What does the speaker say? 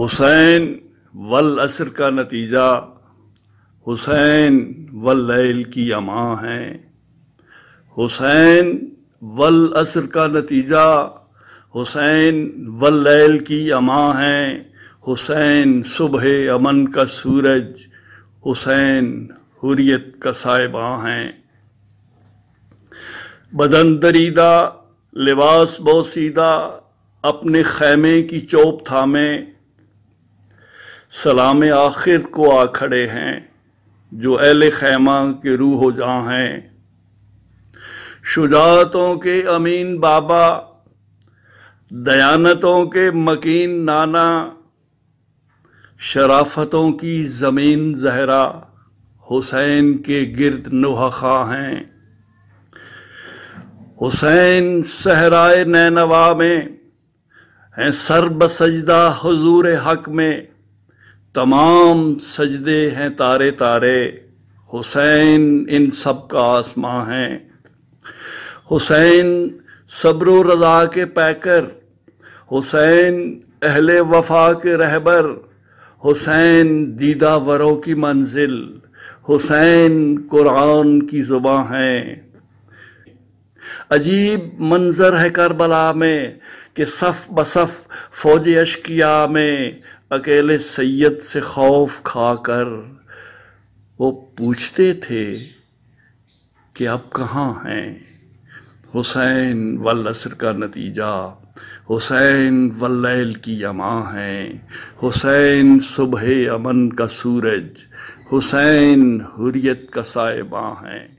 حسین والعصر کا نتیجہ حسین واللیل کی اماں ہیں۔ حسین والعصر کا نتیجہ حسین واللیل کی اماں ہیں۔ حسین صبح امن کا سورج، حسین حریت کا صاحباں ہیں۔ بدن دریدہ لباس بوسیدہ اپنے خیمے کی چوب تھامے، سلام آخر کو آ کھڑے ہیں جو اہل خیمہ کے روح و جاں ہیں۔ شجاعتوں کے امین بابا، دیانتوں کے مکین نانا، شرافتوں کی زمین زہرا حسین کے گرد نوحہ ہیں۔ حسین صحرائے نینوا میں ہیں سر بسجدہ حضور حق میں، تمام سجدے ہیں تارے تارے، حسین ان سب کا آسماں ہیں۔ حسین صبر و رضا کے پیکر، حسین اہل وفا کے رہبر، حسین دیدہ وروں کی منزل، حسین قرآن کی زباں ہیں۔ عجیب منظر ہے کربلا میں کہ صف بصف فوج اشقیاء میں اکیلے سید سے خوف کھا کر وہ پوچھتے تھے کہ اب کہاں ہیں۔ حسین والعصر کا نتیجہ حسین واللیل کی اماں ہیں۔ حسین صبح امن کا سورج، حسین حریت کا صاحباں ہیں۔